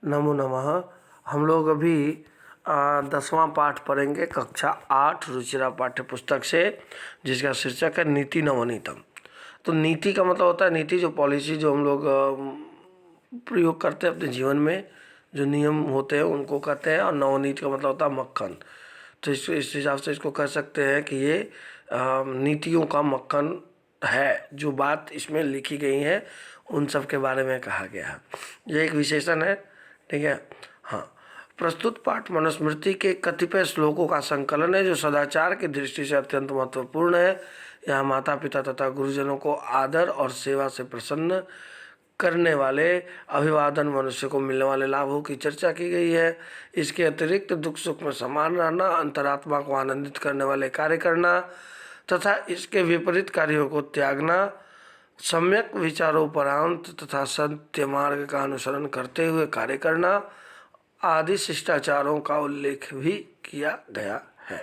नमो नमः। हम लोग अभी 10वां पाठ पढ़ेंगे, कक्षा 8 रुचिरा पाठ्य पुस्तक से, जिसका शीर्षक है नीति नवनीतम। तो नीति का मतलब होता है, नीति जो पॉलिसी जो हम लोग प्रयोग करते हैं अपने जीवन में, जो नियम होते हैं उनको कहते हैं। और नवनीति का मतलब होता है मक्खन। तो इस हिसाब से इसको कह सकते हैं कि ये नीतियों का मक्खन है। जो बात इसमें लिखी गई है उन सब के बारे में कहा गया है। ये एक विशेषण है, ठीक है। हाँ, प्रस्तुत पाठ मनुस्मृति के कतिपय श्लोकों का संकलन है, जो सदाचार की दृष्टि से अत्यंत महत्वपूर्ण है। यहाँ माता पिता तथा गुरुजनों को आदर और सेवा से प्रसन्न करने वाले अभिवादन, मनुष्य को मिलने वाले लाभों की चर्चा की गई है। इसके अतिरिक्त दुख सुख में समान रहना, अंतरात्मा को आनंदित करने वाले कार्य करना तथा इसके विपरीत कार्यों को त्यागना, सम्यक विचारोपरांत तथा सत्य मार्ग का अनुसरण करते हुए कार्य करना आदि शिष्टाचारों का उल्लेख भी किया गया है।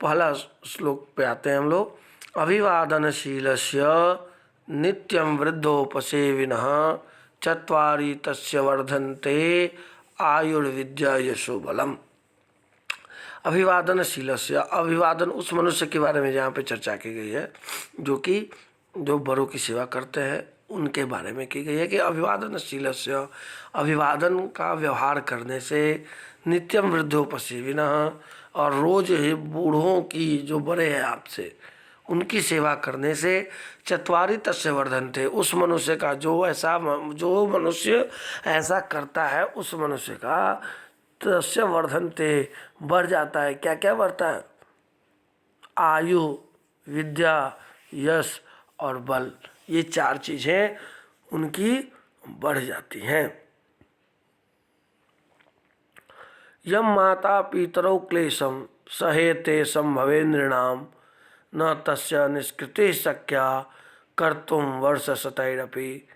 पहला श्लोक पे आते हैं हम लोग। अभिवादनशीलस्य नित्यं वृद्धोपसेविनः चत्वारि तस्य वर्धन्ते आयुर्विद्या यशो बलम। अभिवादनशीलस्य, अभिवादन उस मनुष्य के बारे में जहाँ पे चर्चा की गई है जो बड़ों की सेवा करते हैं, उनके बारे में की गई है कि अभिवादनशीलस्य, अभिवादन का व्यवहार करने से, नित्यम वृद्धोपसेविनः, और रोज ही बूढ़ों की, जो बड़े हैं आपसे, उनकी सेवा करने से, चत्वारि तस्य वर्धन्ते, उस मनुष्य का जो मनुष्य ऐसा करता है उस मनुष्य का तस्य वर्धन्ते, बढ़ जाता है। क्या क्या बढ़ता है? आयु, विद्या, यश और बल। ये 4 चीजें उनकी बढ़ जाती हैं। यम माता पितरौ क्लेशम सहेते संभवे नृणाम न तस्य निष्कृति शक्या कर्तुम वर्ष शतैरपि।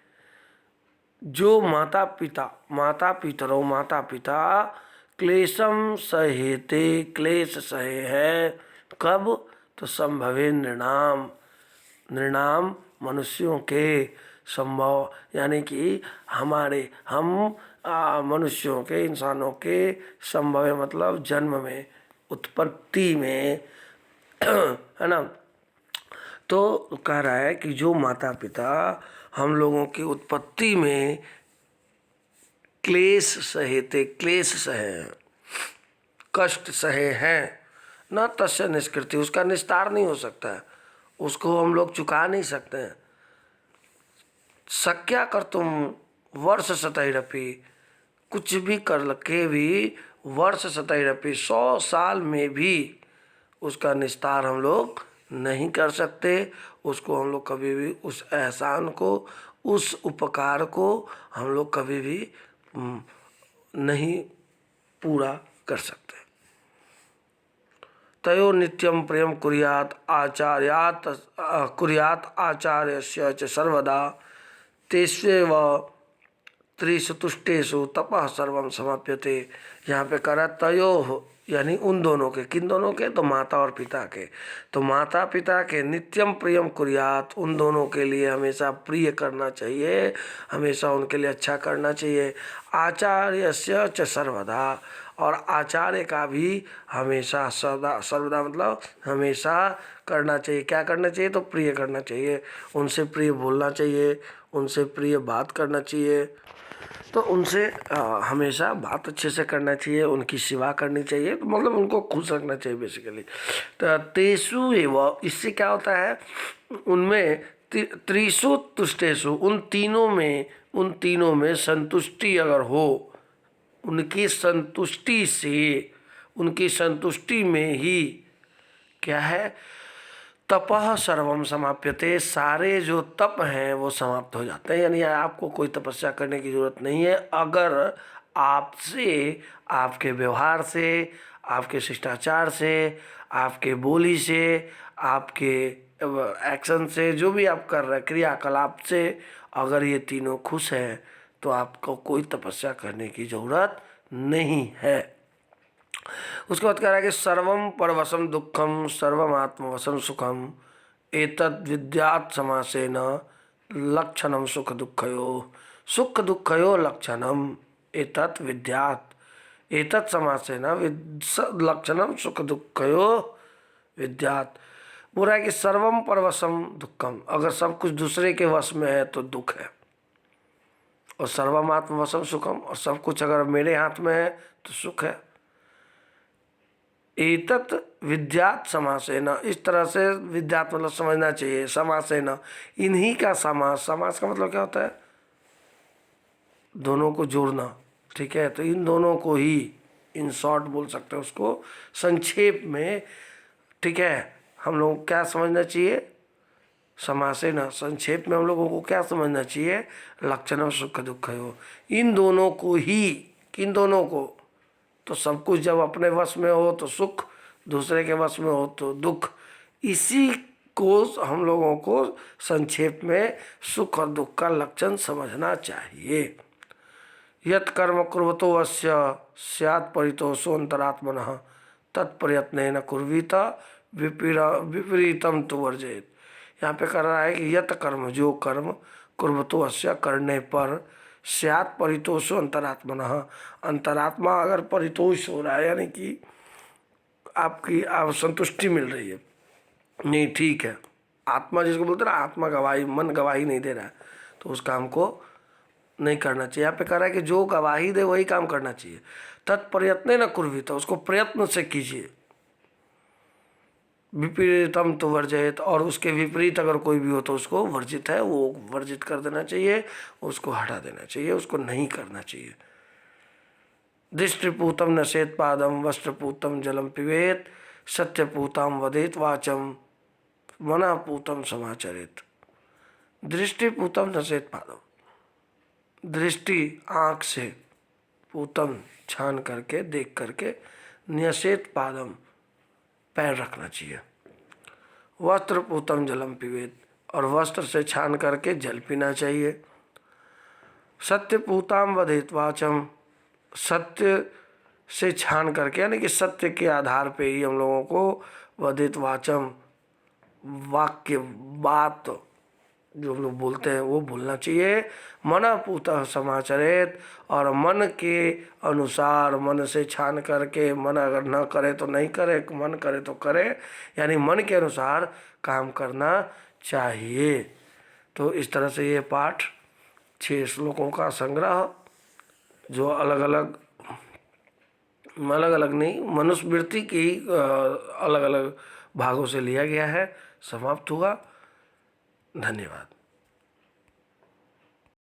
जो माता पिता क्लेशम सहेते, क्लेश सहे है, कब? तो संभवे नृणाम मनुष्यों के, संभव यानी कि हम मनुष्यों के, इंसानों के, संभव मतलब जन्म में, उत्पत्ति में है ना। तो कह रहा है कि जो माता पिता हम लोगों की उत्पत्ति में क्लेश सहे, कष्ट सहे हैं, न तस्य निष्कृति, उसका निस्तार नहीं हो सकता है, उसको हम लोग चुका नहीं सकते हैं। शक्या कर तुम वर्ष शतैरपि, कुछ भी कर के भी, वर्ष शतैरपि, 100 साल में भी उसका निस्तार हम लोग नहीं कर सकते। उसको हम लोग कभी भी, उस एहसान को, उस उपकार को हम लोग कभी भी नहीं पूरा कर सकते। तयो नित्यं प्रियं कुर्यात् आचार्यस्य च सर्वदा तेष्वेव त्रिषु तुष्टेषु तपः सर्वं समाप्यते। यहाँ पे करा तयो, यानी उन दोनों के। किन दोनों के? तो माता और पिता के। तो माता पिता के नित्यम प्रियम कुर्यात, उन दोनों के लिए हमेशा प्रिय करना चाहिए, हमेशा उनके लिए अच्छा करना चाहिए। आचार्यस्य च सर्वदा, और आचार्य का भी हमेशा, सर्वदा मतलब हमेशा करना चाहिए। क्या करना चाहिए? तो प्रिय करना चाहिए, उनसे प्रिय बोलना चाहिए, उनसे प्रिय बात करना चाहिए। तो उनसे हमेशा बात अच्छे से करना चाहिए, उनकी सेवा करनी चाहिए, तो मतलब उनको खुश रखना चाहिए बेसिकली। तो तेसु एवं, इससे क्या होता है? उनमें त्रिषु तुष्टेषु, उन तीनों में संतुष्टि अगर हो, उनकी संतुष्टि में ही क्या है? तपः सर्वम समाप्यते, सारे जो तप हैं वो समाप्त हो जाते हैं। यानी आपको कोई तपस्या करने की जरूरत नहीं है, अगर आपसे, आपके व्यवहार से, आपके शिष्टाचार से, आपके बोली से, आपके एक्शन से, जो भी आप कर रहे हैं, क्रियाकलाप से, अगर ये तीनों खुश हैं तो आपको कोई तपस्या करने की जरूरत नहीं है। उसके बाद कह रहा है कि सर्वम परवशम दुखम सर्वम आत्मवशम सुखम एतद् विद्यात् समासेन लक्षणम सुख दुःखयो, सुख दुःखयो लक्षणम एतत् विद्यात्। एतत् समासेन लक्षणम सुख दुःखयो विद्यात्। बुरा है कि सर्वम परवशम दुखम, अगर सब कुछ दूसरे के वश में है तो दुख है, और सर्वम आत्मवशम सुखम, और सब कुछ अगर मेरे हाथ में है तो सुख है। एतत् विद्यात् समासेन, इस तरह से विद्यात् मतलब समझना चाहिए, समासेन इन्हीं का समास, समास का मतलब क्या होता है, दोनों को जोड़ना, ठीक है। तो इन दोनों को ही इन शॉर्ट बोल सकते हैं उसको, संक्षेप में, ठीक है। हम लोग क्या समझना चाहिए, समासेन संक्षेप में हम लोगों को क्या समझना चाहिए, लक्षणम सुख दुख हो, इन दोनों को ही, किन दोनों को, तो सब कुछ जब अपने वश में हो तो सुख, दूसरे के वश में हो तो दुख, इसी को हम लोगों को संक्षेप में सुख और दुख का लक्षण समझना चाहिए। यत् कर्म कुर्वतो अस्य स्यात् परितोषो अंतरात्मनः तत्प्रयत्नेन कुर्वीत विपरीतम तो वर्जेत। यहाँ पे कर रहा है कि यत् कर्म, जो कर्म, कुर्वतो अस्य करने पर, स्यात् परितोषो अंतरात्मनः, अंतरात्मा अगर परितोष हो रहा है, यानी कि आपकी आप संतुष्टि मिल रही है, नहीं ठीक है, आत्मा जिसको बोलते हैं ना, आत्मा गवाही, मन गवाही नहीं दे रहा है, तो उस काम को नहीं करना चाहिए। यहाँ पे कह रहा है कि जो गवाही दे वही काम करना चाहिए। तत्प्रयत्न न कुर्वीत, उसको प्रयत्न से कीजिए। विपरीतम तो वर्जित, और उसके विपरीत अगर कोई भी हो तो उसको वर्जित है, वो वर्जित कर देना चाहिए, उसको हटा देना चाहिए, उसको नहीं करना चाहिए। दृष्टिपूतम नशेत पादम, वस्त्रपूतम जलम पिबेत, सत्यपूतम वदेत वाचम, मनापूतम समाचरित। दृष्टिपूतम नशेत पादम, दृष्टि आँख से, पूतम छान करके, देख करके, न्यसेत पादम पैर रखना चाहिए, वस्त्र पूतम जलम पिबेत, और वस्त्र से छान करके जल पीना चाहिए। सत्य पूताम वदेत वाचम, सत्य से छान करके, यानी कि सत्य के आधार पे ही हम लोगों को वदेत वाचम, वाक्य, बात जो हम लोग बोलते हैं वो बोलना चाहिए। मना पूता समाचरित, और मन के अनुसार, मन से छान करके, मन अगर न करे तो नहीं करे, मन करे तो करे, यानी मन के अनुसार काम करना चाहिए। तो इस तरह से ये पाठ 6 श्लोकों का संग्रह, जो अलग अलग नहीं, मनुस्मृति की अलग अलग भागों से लिया गया है, समाप्त हुआ। धन्यवाद।